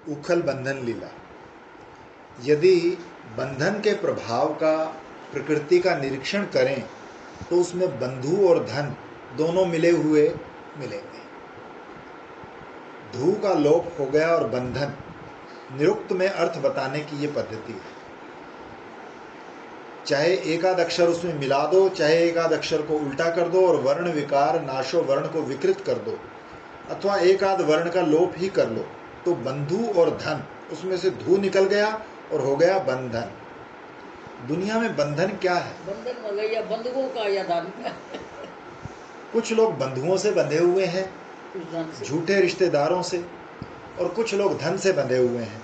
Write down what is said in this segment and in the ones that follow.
उखल बंधन लीला। यदि बंधन के प्रभाव का प्रकृति का निरीक्षण करें तो उसमें बंधु और धन दोनों मिले हुए मिलेंगे। धू का लोप हो गया और बंधन, निरुक्त में अर्थ बताने की ये पद्धति है। चाहे एकाद अक्षर उसमें मिला दो, चाहे एकाद अक्षर को उल्टा कर दो और वर्ण विकार नाशो वर्ण को विकृत कर दो, अथवा एकाद वर्ण का लोप ही कर लो, तो बंधु और धन, उसमें से धू निकल गया और हो गया बंधन। दुनिया में बंधन क्या है? बंधन हो गया बंधुओं का या धन का। कुछ लोग बंधुओं से बंधे हुए हैं, झूठे रिश्तेदारों से, और कुछ लोग धन से बंधे हुए हैं।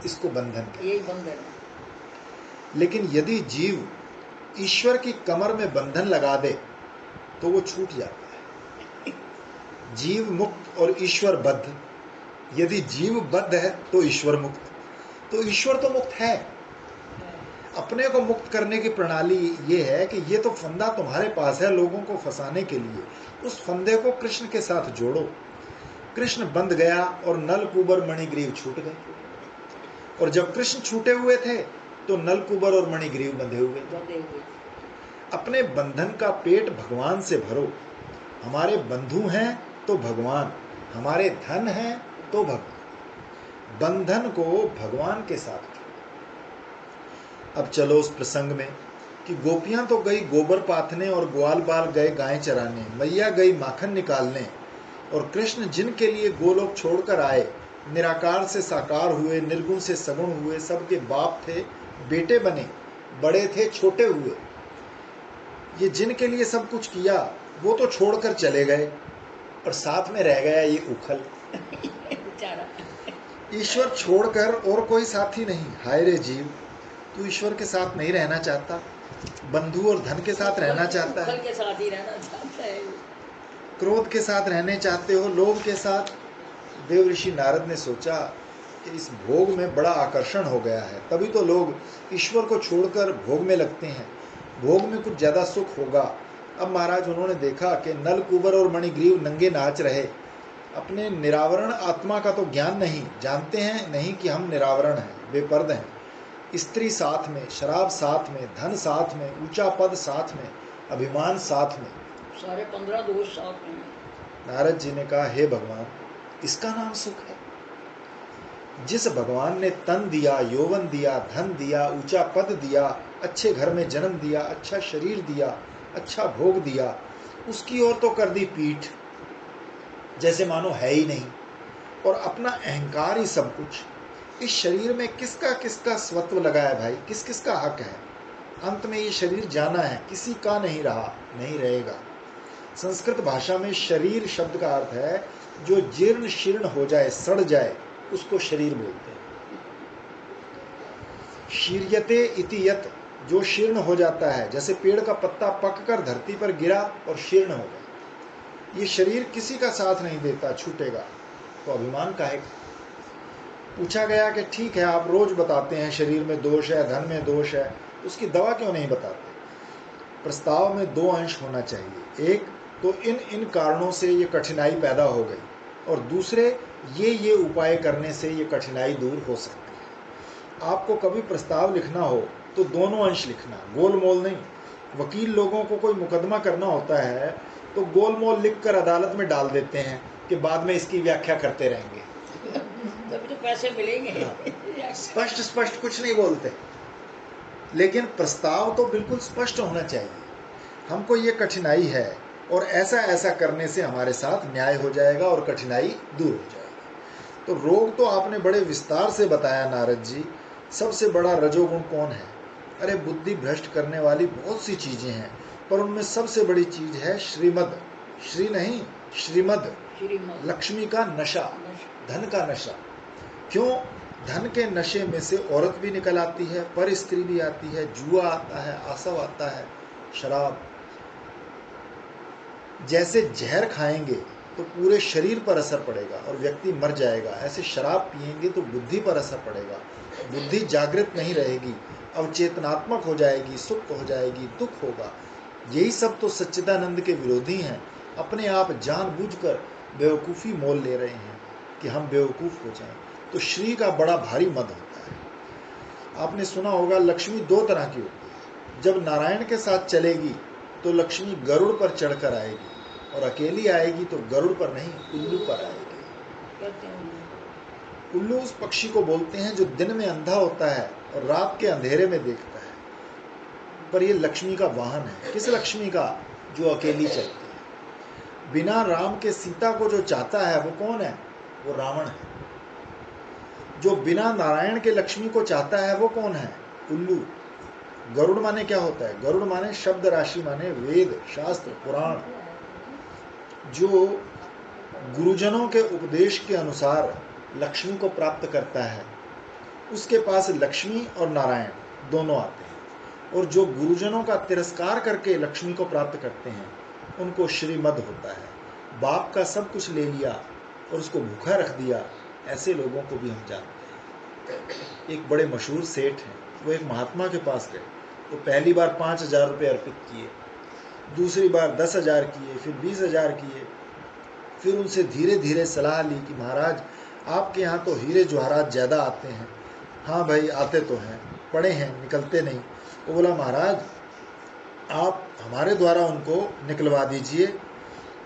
इसको बंधन कहते हैं। यही बंधन है। लेकिन यदि जीव ईश्वर की कमर में बंधन लगा दे तो वो छूट जाता है। जीव मुक्त और ईश्वर बद्ध। यदि जीव बद्ध है तो ईश्वर मुक्त, तो ईश्वर तो मुक्त है। अपने को मुक्त करने की प्रणाली ये है कि ये तो फंदा तुम्हारे पास है लोगों को फंसाने के लिए, उस फंदे को कृष्ण के साथ जोड़ो। कृष्ण बंध गया और नल कुबर मणिग्रीव छूट गए। और जब कृष्ण छूटे हुए थे तो नल कुबर और मणिग्रीव बंधे हुए। अपने बंधन का पेट भगवान से भरो। हमारे बंधु हैं तो भगवान, हमारे धन हैं तो भगवान। बंधन को भगवान के साथ। अब चलो उस प्रसंग में कि गोपियां तो गई गोबर पाथने और ग्वाल बाल गए गाय चराने, मैया गई माखन निकालने, और कृष्ण जिनके लिए गोलोक छोड़कर आए, निराकार से साकार हुए, निर्गुण से सगुण हुए, सबके बाप थे, बेटे बने, बड़े थे, छोटे हुए, ये जिनके लिए सब कुछ किया वो तो छोड़कर चले गए और साथ में रह गया ये उखल। ईश्वर छोड़कर और कोई साथी नहीं। हाय रे जीव, तू ईश्वर के साथ नहीं रहना चाहता, बंधु और धन के साथ रहना चाहता है, के साथ ही रहना चाहता है, क्रोध के साथ रहने चाहते हो, लोभ के साथ। देव ऋषि नारद ने सोचा कि इस भोग में बड़ा आकर्षण हो गया है, तभी तो लोग ईश्वर को छोड़कर भोग में लगते हैं, भोग में कुछ ज्यादा सुख होगा। अब महाराज उन्होंने देखा कि नल कुबर और मणिग्रीव नंगे नाच रहे, अपने निरावरण आत्मा का तो ज्ञान नहीं, जानते हैं नहीं कि हम निरावरण हैं, बेपर्द हैं। स्त्री साथ में, शराब साथ में, धन साथ में, ऊंचा पद साथ में, अभिमान साथ में, सारे 15 दोष साथ में। नारद जी ने कहा, हे भगवान, इसका नाम सुख है? जिस भगवान ने तन दिया, यौवन दिया, धन दिया, ऊंचा पद दिया, अच्छे घर में जन्म दिया, अच्छा शरीर दिया, अच्छा भोग दिया, उसकी ओर तो कर दी पीठ, जैसे मानो है ही नहीं, और अपना अहंकार ही सब कुछ। इस शरीर में किसका किसका स्वत्व लगा है भाई, किस किस का हक है? अंत में ये शरीर जाना है, किसी का नहीं रहा, नहीं रहेगा। संस्कृत भाषा में शरीर शब्द का अर्थ है जो जीर्ण शीर्ण हो जाए, सड़ जाए, उसको शरीर बोलते हैं। शीर्यते इति यत्, जो शीर्ण हो जाता है, जैसे पेड़ का पत्ता पककर धरती पर गिरा और शीर्ण हो गया। ये शरीर किसी का साथ नहीं देता, छूटेगा, तो अभिमान काहे? पूछा गया कि ठीक है, आप रोज बताते हैं शरीर में दोष है, धन में दोष है, उसकी दवा क्यों नहीं बताते? प्रस्ताव में 2 अंश होना चाहिए। एक तो इन कारणों से ये कठिनाई पैदा हो गई, और दूसरे ये उपाय करने से ये कठिनाई दूर हो सकती है। आपको कभी प्रस्ताव लिखना हो तो दोनों अंश लिखना, गोलमोल नहीं। वकील लोगों को कोई मुकदमा करना होता है तो गोलमोल लिखकर अदालत में डाल देते हैं कि बाद में इसकी व्याख्या करते रहेंगे, तभी तो पैसे मिलेंगे। स्पष्ट स्पष्ट कुछ नहीं बोलते। लेकिन प्रस्ताव तो बिल्कुल स्पष्ट होना चाहिए, हमको ये कठिनाई है और ऐसा ऐसा करने से हमारे साथ न्याय हो जाएगा और कठिनाई दूर हो जाएगी। तो रोग तो आपने बड़े विस्तार से बताया नारद जी। सबसे बड़ा रजोगुण कौन है? अरे बुद्धि भ्रष्ट करने वाली बहुत सी चीजें हैं, पर उनमें सबसे बड़ी चीज है श्रीमद, श्री नहीं श्रीमद, लक्ष्मी का नशा, धन का नशा। क्यों? धन के नशे में से औरत भी निकल आती है, पर स्त्री भी आती है, जुआ आता है, आसव आता है, शराब। जैसे जहर खाएंगे तो पूरे शरीर पर असर पड़ेगा और व्यक्ति मर जाएगा, ऐसे शराब पिएंगे तो बुद्धि पर असर पड़ेगा, बुद्धि जागृत नहीं रहेगी, अवचेतनात्मक हो जाएगी, सुख हो जाएगी, दुख होगा। यही सब तो सच्चिदानंद के विरोधी हैं। अपने आप जानबूझकर बेवकूफ़ी मोल ले रहे हैं कि हम बेवकूफ़ हो जाएं। तो श्री का बड़ा भारी मद होता है। आपने सुना होगा लक्ष्मी दो तरह की होती है। जब नारायण के साथ चलेगी तो लक्ष्मी गरुड़ पर चढ़कर आएगी, और अकेली आएगी तो गरुड़ पर नहीं, उल्लू पर आएगी। कहते हैं उल्लू उस पक्षी को बोलते हैं जो दिन में अंधा होता है और रात के अंधेरे में देखता है, पर यह लक्ष्मी का वाहन है। किस लक्ष्मी का? जो अकेली चलती है। बिना राम के सीता को जो चाहता है वो कौन है? वो रावण है। जो बिना नारायण के लक्ष्मी को चाहता है वो कौन है? उल्लू। गरुड़ माने क्या होता है? गरुड़ माने शब्द राशि, माने वेद, शास्त्र, पुराण। जो गुरुजनों के उपदेश के अनुसार लक्ष्मी को प्राप्त करता है, उसके पास लक्ष्मी और नारायण दोनों आते हैं। और जो गुरुजनों का तिरस्कार करके लक्ष्मी को प्राप्त करते हैं, उनको श्रीमद होता है। बाप का सब कुछ ले लिया और उसको भूखा रख दिया, ऐसे लोगों को भी हम जानते हैं। एक बड़े मशहूर सेठ हैं, वो एक महात्मा के पास गए। तो पहली बार 5,000 रुपये अर्पित किए, दूसरी बार 10,000 किए, फिर 20,000 किए। फिर उनसे धीरे धीरे सलाह ली कि महाराज आपके यहाँ तो हीरे जवाहरात ज़्यादा आते हैं। हाँ भाई आते तो हैं, पड़े हैं, निकलते नहीं। वो बोला महाराज आप हमारे द्वारा उनको निकलवा दीजिए।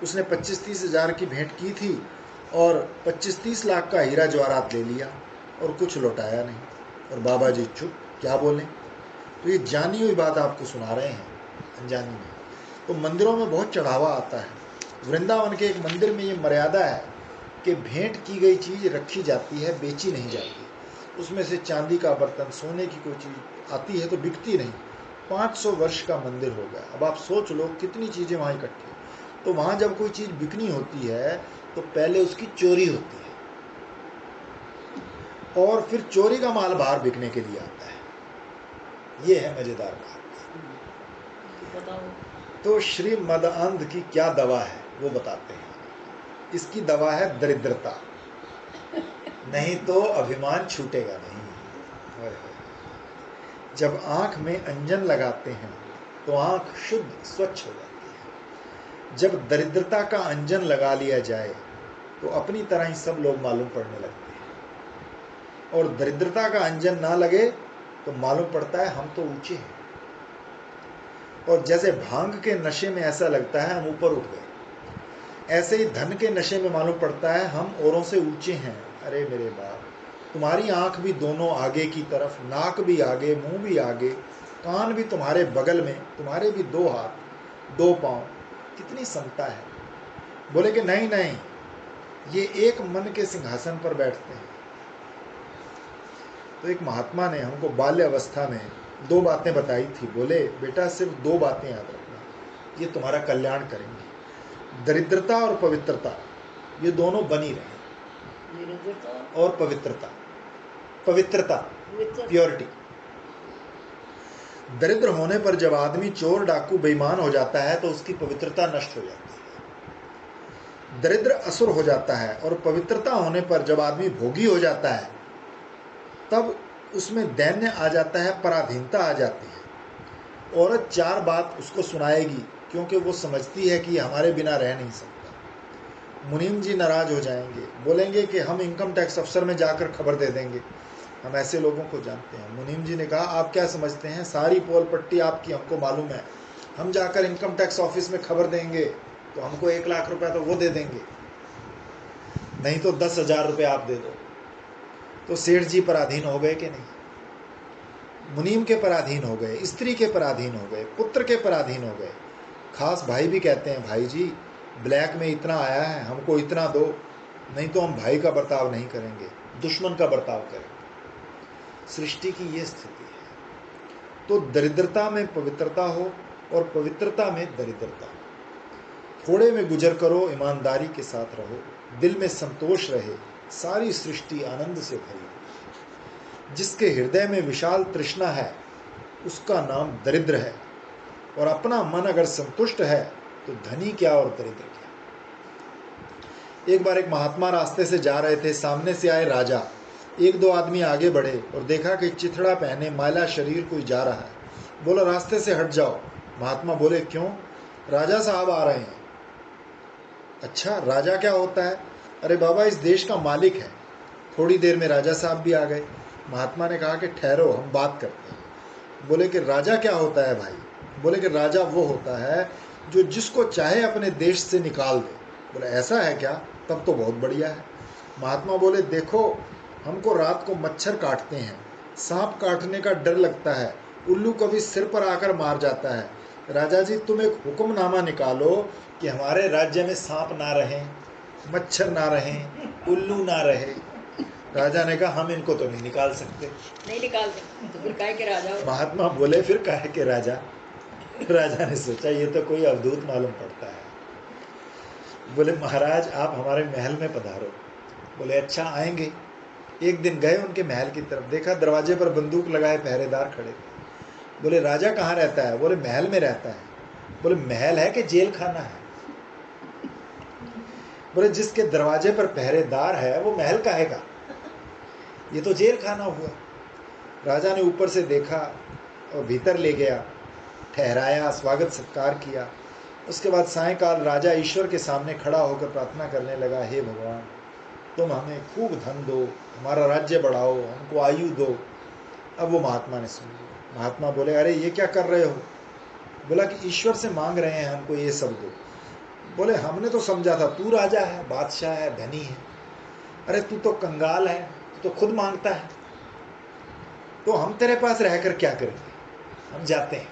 उसने 25-30 हज़ार की भेंट की थी और 25-30 लाख का हीरा जवाहरात ले लिया और कुछ लौटाया नहीं। और बाबा जी चुप, क्या बोलें। तो ये जानी हुई बात आपको सुना रहे हैं, अनजानी में। तो मंदिरों में बहुत चढ़ावा आता है। वृंदावन के एक मंदिर में ये मर्यादा है कि भेंट की गई चीज़ रखी जाती है, बेची नहीं जाती। उसमें से चांदी का बर्तन, सोने की कोई चीज़ आती है तो बिकती नहीं। 500 वर्ष का मंदिर हो गया। अब आप सोच लो कितनी चीज़ें वहाँ इकट्ठी। तो वहाँ जब कोई चीज़ बिकनी होती है तो पहले उसकी चोरी होती है और फिर चोरी का माल बाहर बिकने के लिए आता है। ये है मज़ेदार बात। बताओ। तो श्री मदअंध की क्या दवा है वो बताते हैं। इसकी दवा है दरिद्रता, नहीं तो अभिमान छूटेगा नहीं। जब आंख में अंजन लगाते हैं तो आंख शुद्ध स्वच्छ हो जाती है। जब दरिद्रता का अंजन लगा लिया जाए तो अपनी तरह ही सब लोग मालूम पड़ने लगते हैं, और दरिद्रता का अंजन ना लगे तो मालूम पड़ता है हम तो ऊंचे हैं। और जैसे भांग के नशे में ऐसा लगता है हम ऊपर उठ गए, ऐसे ही धन के नशे में मालूम पड़ता है हम औरों से ऊंचे हैं। अरे मेरे बाप, तुम्हारी आंख भी दोनों आगे की तरफ, नाक भी आगे, मुंह भी आगे, कान भी तुम्हारे बगल में, तुम्हारे भी 2 हाथ 2 पांव, कितनी समता है। बोले कि नहीं नहीं, ये एक मन के सिंहासन पर बैठते हैं। तो एक महात्मा ने हमको बाल्य अवस्था में 2 बातें बताई थी। बोले बेटा सिर्फ 2 बातें याद रखना, ये तुम्हारा कल्याण करेंगे। दरिद्रता और पवित्रता, ये दोनों बनी रहे। दरिद्रता और पवित्रता, पवित्रता, प्योरिटी। दरिद्र होने पर जब आदमी चोर डाकू बेईमान हो जाता है तो उसकी पवित्रता नष्ट हो जाती है। दरिद्र असुर हो जाता है। और पवित्रता होने पर जब आदमी भोगी हो जाता है तब उसमें दैन्य आ जाता है, पराधीनता आ जाती है। औरत 4 बात उसको सुनाएगी क्योंकि वो समझती है कि हमारे बिना रह नहीं सकता। मुनीम जी नाराज हो जाएंगे, बोलेंगे कि हम इनकम टैक्स अफसर में जाकर खबर दे देंगे। हम ऐसे लोगों को जानते हैं। मुनीम जी ने कहा आप क्या समझते हैं, सारी पोल पट्टी आपकी हमको मालूम है। हम जाकर इनकम टैक्स ऑफिस में खबर देंगे तो हमको 1 लाख रुपया तो वो दे देंगे, नहीं तो 10,000 रुपये आप दे दो। तो सेठ जी पराधीन हो गए कि नहीं? मुनीम के पराधीन हो गए, स्त्री के पराधीन हो गए, पुत्र के पराधीन हो गए। खास भाई भी कहते हैं भाई जी ब्लैक में इतना आया है, हमको इतना दो, नहीं तो हम भाई का बर्ताव नहीं करेंगे, दुश्मन का बर्ताव करेंगे। सृष्टि की ये स्थिति है। तो दरिद्रता में पवित्रता हो और पवित्रता में दरिद्रता हो। थोड़े में गुजर करो, ईमानदारी के साथ रहो, दिल में संतोष रहे, सारी सृष्टि आनंद से भरी। जिसके हृदय में विशाल तृष्णा है उसका नाम दरिद्र है, और अपना मन अगर संतुष्ट है तो धनी क्या और दरिद्र क्या। एक बार एक महात्मा रास्ते से जा रहे थे, सामने से आए राजा। 1-2 आदमी आगे बढ़े और देखा कि चिथड़ा पहने मैला शरीर कोई जा रहा है। बोला रास्ते से हट जाओ। महात्मा बोले क्यों? राजा साहब आ रहे हैं। अच्छा राजा क्या होता है? अरे बाबा इस देश का मालिक है, थोड़ी देर में राजा साहब भी आ गए। महात्मा ने कहा कि ठहरो, हम बात करते हैं। बोले कि राजा क्या होता है भाई? बोले कि राजा वो होता है जो जिसको चाहे अपने देश से निकाल दे। बोले ऐसा है क्या? तब तो बहुत बढ़िया है। महात्मा बोले देखो, हमको रात को मच्छर काटते हैं, सांप काटने का डर लगता है, उल्लू कभी सिर पर आकर मार जाता है। राजा जी तुम एक हुक्मनामा निकालो कि हमारे राज्य में सांप ना रहें, मच्छर ना रहें, उल्लू ना रहे। राजा ने कहा हम इनको तो नहीं निकाल सकते। नहीं निकाल सकते तो फिर काहे के राजा हो? महात्मा बोले फिर काहे के राजा? राजा ने सोचा ये तो कोई अवधूत मालूम पड़ता है। बोले महाराज आप हमारे महल में पधारो। बोले अच्छा आएंगे। एक दिन गए उनके महल की तरफ, देखा दरवाजे पर बंदूक लगाए पहरेदार खड़े। बोले राजा कहाँ रहता है? बोले महल में रहता है। बोले महल है कि जेल खाना है? बोले जिसके दरवाजे पर पहरेदार है वो महल काहे का? ये तो जेल खाना हुआ। राजा ने ऊपर से देखा और भीतर ले गया, ठहराया, स्वागत सत्कार किया। उसके बाद सायंकाल राजा ईश्वर के सामने खड़ा होकर प्रार्थना करने लगा, हे भगवान तुम हमें खूब धन दो, हमारा राज्य बढ़ाओ, हमको आयु दो। अब वो महात्मा ने सुन लिया। महात्मा बोले अरे ये क्या कर रहे हो? बोला कि ईश्वर से मांग रहे हैं हमको ये सब दो। बोले हमने तो समझा था तू राजा है, बादशाह है, धनी है। अरे तू तो कंगाल है, तू तो खुद मांगता है, तो हम तेरे पास रहकर क्या करेंगे? हम जाते हैं,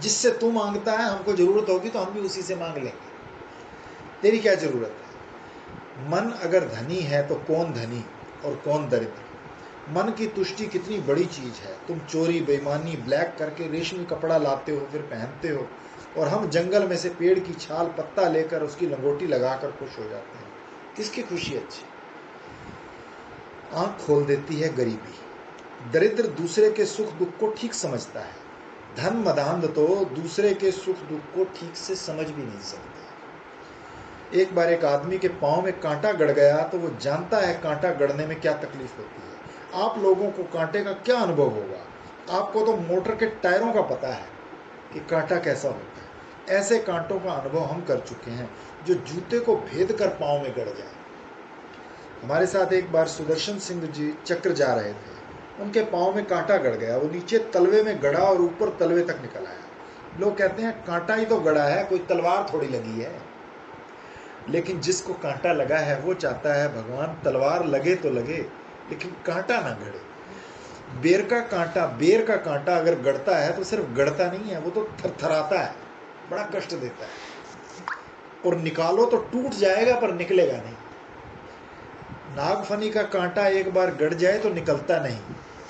जिससे तू मांगता है हमको जरूरत होगी तो हम भी उसी से मांग लेंगे, तेरी क्या जरूरत है? मन अगर धनी है तो कौन धनी और कौन दरिद्र? मन की तुष्टि कितनी बड़ी चीज है। तुम चोरी बेईमानी ब्लैक करके रेशमी कपड़ा लाते हो, फिर पहनते हो, और हम जंगल में से पेड़ की छाल पत्ता लेकर उसकी लंगोटी लगाकर खुश हो जाते हैं। किसकी खुशी अच्छी? आंख खोल देती है गरीबी। दरिद्र दूसरे के सुख दुख को ठीक समझता है, धन मदांध तो दूसरे के सुख दुख को ठीक से समझ भी नहीं सकते। एक बार एक आदमी के पांव में कांटा गड़ गया तो वो जानता है कांटा गड़ने में क्या तकलीफ होती है। आप लोगों को कांटे का क्या अनुभव होगा? आपको तो मोटर के टायरों का पता है कि कांटा कैसा होता है। ऐसे कांटों का अनुभव हम कर चुके हैं जो जूते को भेद कर पांव में गड़ जाए। हमारे साथ एक बार सुदर्शन सिंह जी चक्र जा रहे थे, उनके पांव में कांटा गड़ गया। वो नीचे तलवे में गड़ा और ऊपर तलवे तक निकल आया। लोग कहते हैं कांटा ही तो गड़ा है, कोई तलवार थोड़ी लगी है। लेकिन जिसको कांटा लगा है वो चाहता है भगवान तलवार लगे तो लगे, लेकिन कांटा ना गड़े। बेर का कांटा अगर गड़ता है तो सिर्फ गड़ता नहीं है, वो तो थरथराता है, बड़ा कष्ट देता है, और निकालो तो टूट जाएगा पर निकलेगा नहीं। नागफनी का कांटा एक बार गड़ जाए तो निकलता नहीं।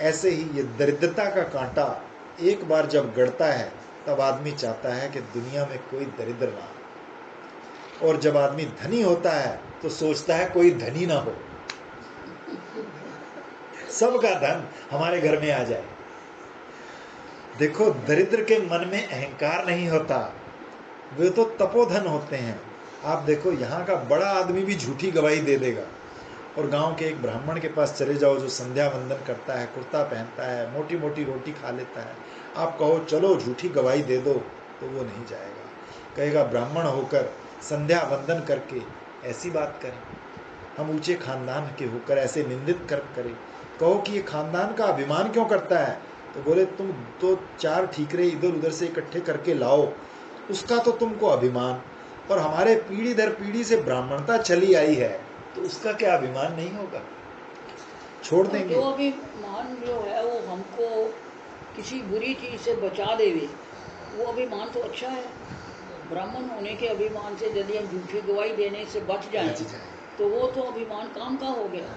ऐसे ही ये दरिद्रता का कांटा एक बार जब गड़ता है तब आदमी चाहता है कि दुनिया में कोई दरिद्र ना हो, और जब आदमी धनी होता है तो सोचता है कोई धनी ना हो, सबका धन हमारे घर में आ जाए। देखो दरिद्र के मन में अहंकार नहीं होता, वे तो तपोधन होते हैं। आप देखो यहाँ का बड़ा आदमी भी झूठी गवाही दे देगा, और गांव के एक ब्राह्मण के पास चले जाओ जो संध्या वंदन करता है, कुर्ता पहनता है, मोटी मोटी रोटी खा लेता है, आप कहो चलो झूठी गवाही दे दो तो वो नहीं जाएगा। कहेगा ब्राह्मण होकर संध्या वंदन करके ऐसी बात करें, हम ऊंचे खानदान के होकर ऐसे निंदित कर्म करें। कहो कि ये खानदान का अभिमान क्यों करता है, तो बोले तुम तो 4 ठीकरे इधर उधर से इकट्ठे करके लाओ, उसका तो तुमको अभिमान, और हमारे पीढ़ी दर पीढ़ी से ब्राह्मणता चली आई है तो उसका क्या अभिमान नहीं होगा? छोड़ देंगे। जो अभिमान जो है वो हमको किसी बुरी चीज से बचा देवे, वो अभिमान तो अच्छा है। ब्राह्मण होने के अभिमान से यदि हम झूठी गवाही देने से बच जाए तो वो तो अभिमान काम का हो गया।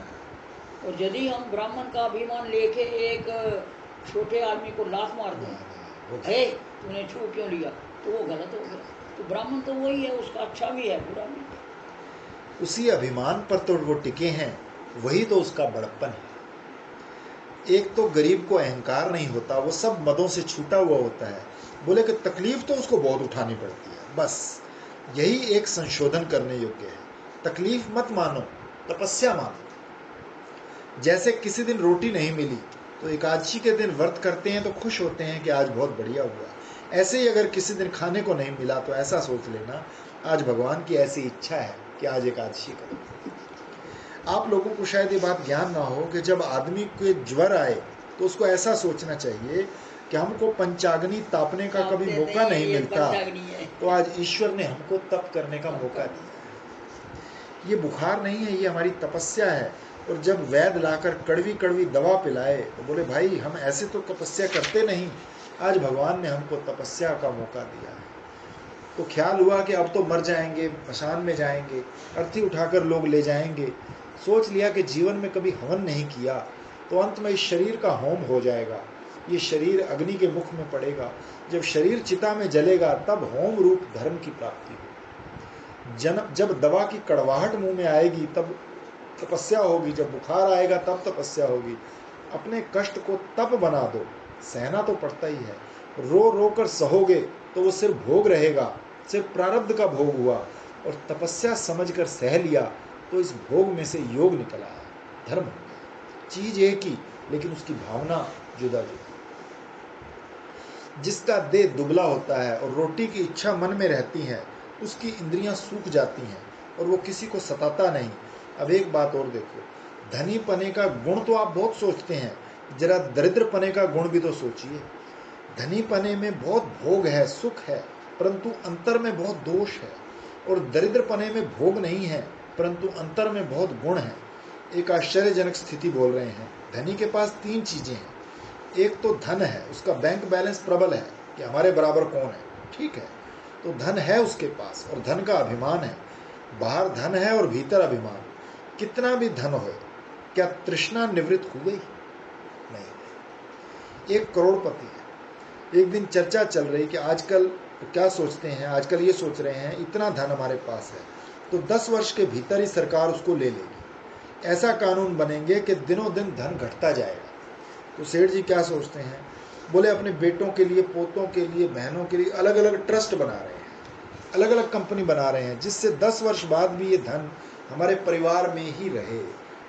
और यदि हम ब्राह्मण का अभिमान लेके एक छोटे आदमी को लात मार दें, हे तूने छू क्यों लिया, तो वो गलत हो गया। तो ब्राह्मण तो वही है, उसका अच्छा भी है बुरा भी है। उसी अभिमान पर तो वो टिके हैं, वही तो उसका बड़प्पन है। एक तो गरीब को अहंकार नहीं होता, वो सब मदों से छूटा हुआ होता है। बोले कि तकलीफ तो उसको बहुत उठानी पड़ती है, बस यही एक संशोधन करने योग्य है। तकलीफ मत मानो, तपस्या मानो। जैसे किसी दिन रोटी नहीं मिली तो एकादशी के दिन व्रत करते हैं तो खुश होते हैं कि आज बहुत बढ़िया हुआ। ऐसे ही अगर किसी दिन खाने को नहीं मिला तो ऐसा सोच लेना आज भगवान की ऐसी इच्छा है कि आज एकादशी करो। आप लोगों को शायद ये बात ज्ञान ना हो कि जब आदमी को ज्वर आए तो उसको ऐसा सोचना चाहिए कि हमको पंचाग्नि तापने का कभी तापते मौका नहीं ये मिलता, पंचाग्नि है। तो आज ईश्वर ने हमको तप करने का मौका दिया। ये बुखार नहीं है, ये हमारी तपस्या है। और जब वैद्य लाकर कड़वी कड़वी दवा पिलाए तो बोले भाई हम ऐसे तो तपस्या करते नहीं, आज भगवान ने हमको तपस्या का मौका दिया है। तो ख्याल हुआ कि अब तो मर जाएंगे, मशान में जाएंगे, अर्थी उठाकर लोग ले जाएंगे। सोच लिया कि जीवन में कभी हवन नहीं किया तो अंत में इस शरीर का होम हो जाएगा, ये शरीर अग्नि के मुख में पड़ेगा, जब शरीर चिता में जलेगा तब होम रूप धर्म की प्राप्ति होगी। जब दवा की कड़वाहट मुंह में आएगी तब तपस्या होगी, जब बुखार आएगा तब तपस्या होगी। अपने कष्ट को तप बना दो, सहना तो पड़ता ही है। रो रो कर सहोगे तो वो सिर्फ भोग रहेगा, सिर्फ प्रारब्ध का भोग हुआ। और तपस्या समझकर सह लिया तो इस भोग में से योग निकल आया, धर्म हो गया। चीज एक ही लेकिन उसकी भावना जुदा जुदा। जिसका देह दुबला होता है और रोटी की इच्छा मन में रहती है, उसकी इंद्रियां सूख जाती हैं और वो किसी को सताता नहीं। अब एक बात और देखो, धनी पने का गुण तो आप बहुत सोचते हैं, जरा दरिद्र पने का गुण भी तो सोचिए। धनी पने में बहुत भोग है, सुख है, परंतु अंतर में बहुत दोष है। और दरिद्र पने में भोग नहीं है परंतु अंतर में बहुत गुण है। एक आश्चर्यजनक स्थिति बोल रहे हैं। धनी के पास 3 चीजें हैं। एक तो धन है, उसका बैंक बैलेंस प्रबल है कि हमारे बराबर कौन है, ठीक है, तो धन है उसके पास और धन का अभिमान है। बाहर धन है और भीतर अभिमान। कितना भी धन हो, क्या तृष्णा निवृत्त हो गई? नहीं। एक करोड़पति है, एक दिन चर्चा चल रही कि आजकल क्या सोचते हैं, आजकल ये सोच रहे हैं इतना धन हमारे पास है तो 10 वर्ष के भीतर ही सरकार उसको ले लेगी। ऐसा कानून बनेंगे कि दिनों दिन धन घटता जाएगा। तो सेठ जी क्या सोचते हैं, बोले अपने बेटों के लिए, पोतों के लिए, बहनों के लिए अलग अलग ट्रस्ट बना रहे हैं, अलग अलग कंपनी बना रहे हैं, जिससे 10 वर्ष बाद भी ये धन हमारे परिवार में ही रहे,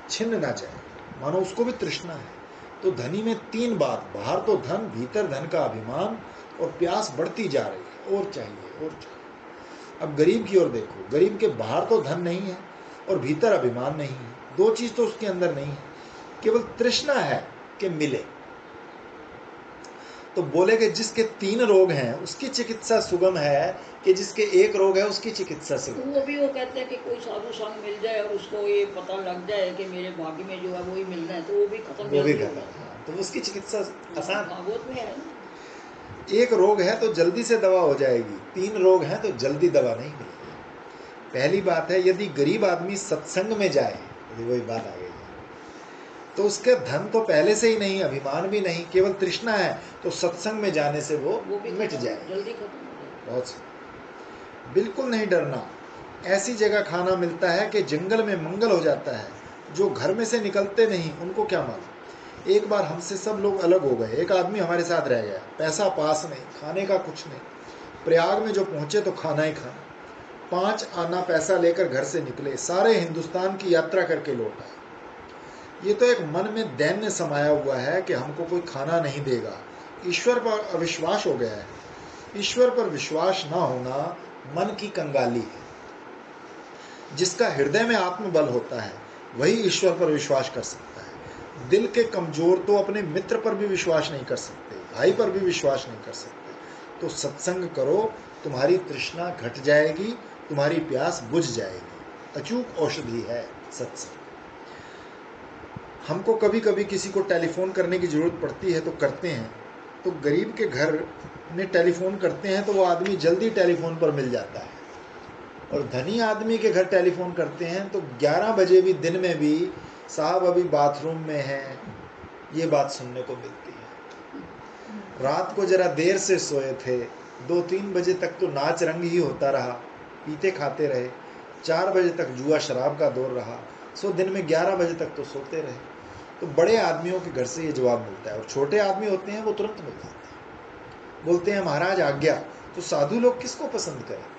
छिन्न ना जाए। मानो उसको भी तृष्णा है। तो धनी में 3 बात, बाहर तो धन, भीतर धन का अभिमान और प्यास बढ़ती जा रही है, और चाहिए और चाहिए। अब गरीब की ओर देखो, गरीब के बाहर तो धन नहीं है और भीतर अभिमान नहीं है, 2 चीज तो उसके अंदर नहीं है, केवल तृष्णा है कि मिले। तो बोले कि जिसके 3 रोग हैं उसकी चिकित्सा सुगम है कि जिसके 1 रोग है उसकी चिकित्सा सुगम। वो भी वो कहते हैं कि कोई साधु संग मिल जाए और उसको ये पता लग जाए कि मेरे भाग्य में जो है वो ही मिलना है, तो वो भी खत्म, वो भी जल्दी खत्म, होगा। तो उसकी चिकित्सा आसान। भागवत में है। 1 रोग है तो जल्दी से दवा हो जाएगी, 3 रोग हैं तो जल्दी दवा नहीं मिलेगी। पहली बात है, यदि गरीब आदमी सत्संग में जाए, यदि वही बात आ गई, तो उसके धन तो पहले से ही नहीं, अभिमान भी नहीं, केवल तृष्णा है, तो सत्संग में जाने से वो भी मिट जाए, जल्दी खत्म हो जाए। बहुत सही। बिल्कुल नहीं डरना। ऐसी जगह खाना मिलता है कि जंगल में मंगल हो जाता है। जो घर में से निकलते नहीं उनको क्या मालूम। एक बार हमसे सब लोग अलग हो गए, एक आदमी हमारे साथ रह गया, पैसा पास नहीं, खाने का कुछ नहीं। प्रयाग में जो पहुंचे तो खाना ही खाना। 5 आना पैसा लेकर घर से निकले, सारे हिंदुस्तान की यात्रा करके लौट आए। ये तो एक मन में दैन्य समाया हुआ है कि हमको कोई खाना नहीं देगा। ईश्वर पर अविश्वास हो गया है। ईश्वर पर विश्वास ना होना मन की कंगाली है। जिसका हृदय में आत्मबल होता है वही ईश्वर पर विश्वास कर सकता है। दिल के कमजोर तो अपने मित्र पर भी विश्वास नहीं कर सकते, भाई पर भी विश्वास नहीं कर सकते। तो सत्संग करो, तुम्हारी तृष्णा घट जाएगी, तुम्हारी प्यास बुझ जाएगी। अचूक औषधि है सत्संग। हमको कभी कभी किसी को टेलीफोन करने की जरूरत पड़ती है तो करते हैं। तो गरीब के घर में टेलीफोन करते हैं तो वो आदमी जल्दी टेलीफोन पर मिल जाता है, और धनी आदमी के घर टेलीफोन करते हैं तो 11 बजे भी दिन में भी साहब अभी बाथरूम में हैं, ये बात सुनने को मिलती है। रात को जरा देर से सोए थे, 2-3 बजे तक तो नाच रंग ही होता रहा, पीते खाते रहे, 4 बजे तक जुआ शराब का दौर रहा, सो दिन में 11 बजे तक तो सोते रहे। तो बड़े आदमियों के घर से ये जवाब मिलता है, और छोटे आदमी होते हैं वो तुरंत मिल जाते हैं, बोलते हैं महाराज आज्ञा। तो साधु लोग किसको पसंद करेंगे?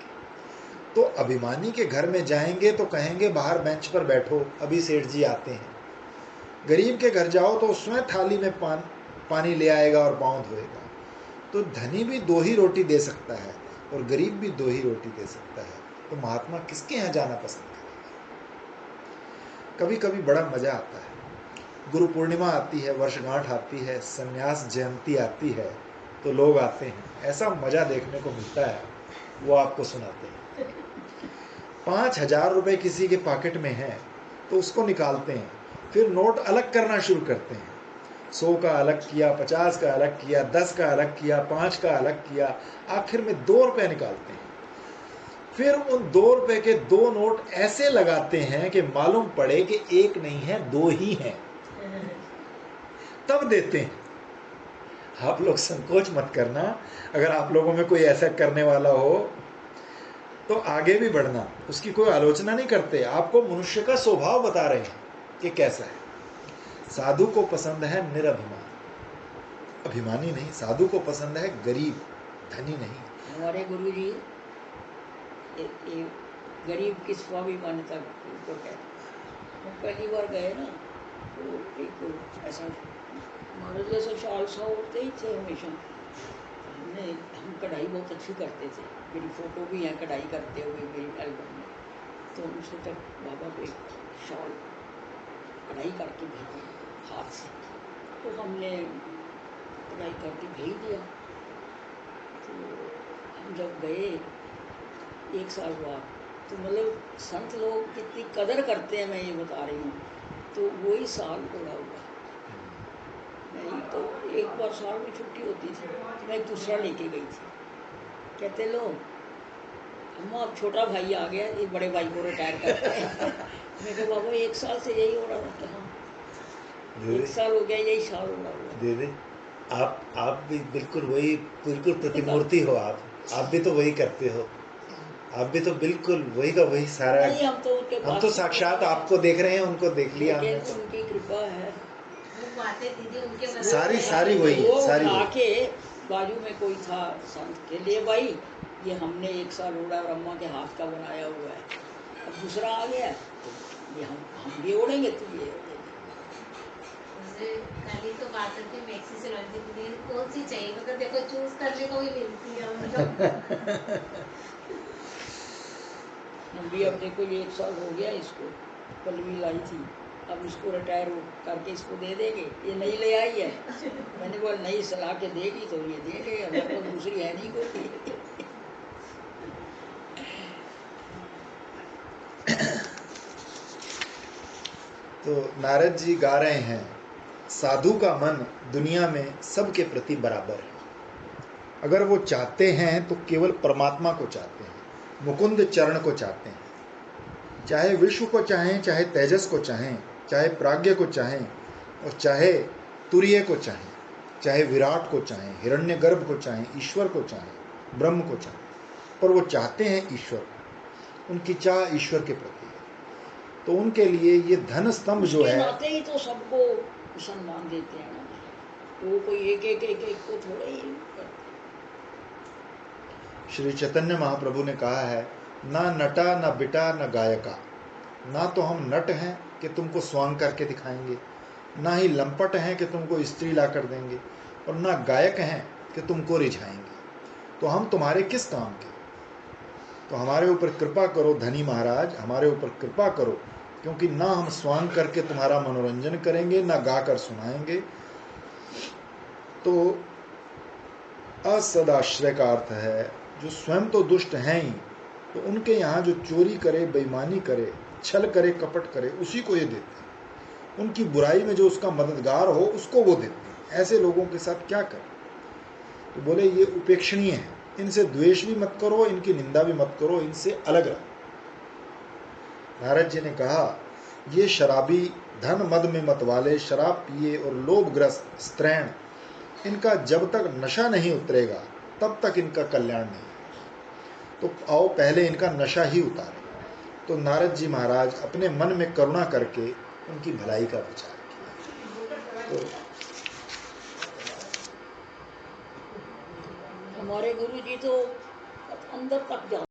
तो अभिमानी के घर में जाएंगे तो कहेंगे बाहर बेंच पर बैठो, अभी सेठ जी आते हैं। गरीब के घर जाओ तो स्वयं थाली में पानी ले आएगा और पाँव धोएगा। तो धनी भी 2 ही रोटी दे सकता है और गरीब भी 2 ही रोटी दे सकता है। तो महात्मा किसके यहाँ जाना पसंद करेगा? कभी कभी बड़ा मजा आता है। गुरु पूर्णिमा आती है, वर्षगांठ आती है, संन्यास जयंती आती है, तो लोग आते हैं, ऐसा मजा देखने को मिलता है, वो आपको सुनाते हैं। 5,000 रुपए किसी के पॉकेट में है तो उसको निकालते हैं, फिर नोट अलग करना शुरू करते हैं। 100 का अलग किया, 50 का अलग किया, 10 का अलग किया, 5 का अलग किया, आखिर में 2 रुपए निकालते हैं। फिर उन 2 रुपए के 2 नोट ऐसे लगाते हैं कि मालूम पड़े कि एक नहीं है, 2 ही हैं, तब देते हैं। आप लोग संकोच मत करना, अगर आप लोगों में कोई ऐसा करने वाला हो तो आगे भी बढ़ना, उसकी कोई आलोचना नहीं करते, आपको मनुष्य का स्वभाव बता रहे हैं कि कैसा है। साधु को पसंद है निरभिमान, अभिमानी नहीं। साधु को पसंद है गरीब, धनी नहीं। हमारे गुरु जी गरीब की स्वाभिमानता के ऊपर है। हम पहली बार गए ना, तो एक ऐसा हमारे जैसे शाल सा होते ही थे हमेशा। हम कढ़ाई बहुत अच्छी करते थे, मेरी फ़ोटो भी है कढ़ाई करते हुए मेरी एल्बम में। तो उनसे तक बाबा को एक शॉल कढ़ाई करके भेजे हाथ से, तो हमने कढ़ाई करके भेज दिया। तो हम जब गए 1 साल बाद, तो मतलब संत लोग कितनी कदर करते हैं, मैं ये बता रही हूँ। तो वही साल पूरा हुआ। नहीं तो एक बार साल में छुट्टी होती थी, तो मैं दूसरा लेके गई थी। कहते लो अम्मा अब छोटा भाई आ गया, एक बड़े भाई को रिटायर करते हैं। मैं कहा बाबा 1 साल से यही हो रहा था। हाँ 1 साल हो गया, यही साल हो रहा हुआ। दीदी आप भी बिल्कुल वही, बिल्कुल प्रतिमूर्ति हो। आप भी तो वही करते हो, आप भी तो बिल्कुल वही का वही सारा। नहीं, हम तो साक्षात आपको देख रहे हैं, उनको देख लिया हमने। उनकी कृपा है, वो बातें दीदी उनके सारी वही वो है, सारी उठा वही। के बाजू में कोई था संत के लिए, भाई ये हमने 1 साल ओढ़ा और अम्मा के हाथ का बनाया हुआ है, अब दूसरा आ गया तो ये हम ये ओढ़ेंगे तुम ये ओढ़ेंगे। कल ही तो बात करते मैक्सी से रंजित दीदी कौन सी चाहिए, तो देखो चूज करने को भी मिलती है मतलब। हम भी अब देखो ये 1 साल हो गया इसको, पल्लवी लाई थी, अब इसको रिटायर करके इसको दे देंगे, ये नई ले आई है। मैंने बोला नई सलाह के देगी तो ये देंगे, हमारे को दूसरी है नहीं कोई। तो नारद जी गा रहे हैं, साधु का मन दुनिया में सबके प्रति बराबर है। अगर वो चाहते हैं तो केवल परमात्मा को चाहते हैं, मुकुंद चरण को चाहते हैं। चाहे विश्व को चाहें, चाहे तेजस को चाहें, चाहे प्राज्ञ को चाहें, और चाहे तुरीय को चाहें, चाहे विराट को चाहें, हिरण्यगर्भ को चाहें, ईश्वर को चाहें, ब्रह्म को चाहें, पर वो चाहते हैं ईश्वर को, उनकी चाह ईश्वर के प्रति है। तो उनके लिए ये धन स्तंभ जो है, नाते ही तो सबको सम्मान देते हैं ना, वो कोई एक को थोड़ा ही करते। श्री चैतन्य महाप्रभु ने कहा है, ना नटा, ना बिटा, ना गायका। ना तो हम नट हैं कि तुमको स्वांग करके दिखाएंगे, ना ही लंपट हैं कि तुमको स्त्री ला कर देंगे, और ना गायक हैं कि तुमको रिझाएंगे। तो हम तुम्हारे किस काम के? तो हमारे ऊपर कृपा करो धनी महाराज, हमारे ऊपर कृपा करो, क्योंकि ना हम स्वांग करके तुम्हारा मनोरंजन करेंगे, ना गा कर सुनाएंगे। तो असदाश्रय का अर्थ है जो स्वयं तो दुष्ट हैं ही, तो उनके यहाँ जो चोरी करे, बेईमानी करे, छल करे, कपट करे, उसी को ये देते हैं। उनकी बुराई में जो उसका मददगार हो उसको वो देते हैं। ऐसे लोगों के साथ क्या करें? तो बोले ये उपेक्षणीय है, इनसे द्वेष भी मत करो, इनकी निंदा भी मत करो, इनसे अलग रहो। नारद जी ने कहा, ये शराबी, धन मद में मत वाले, शराब पिए और लोभग्रस्त स्त्रैण, इनका जब तक नशा नहीं उतरेगा तब तक इनका कल्याण नहीं। तो आओ पहले इनका नशा ही उतारे। तो नारद जी महाराज अपने मन में करुणा करके उनकी भलाई का विचार किया। तो हमारे गुरु जी तो अंदर तक जा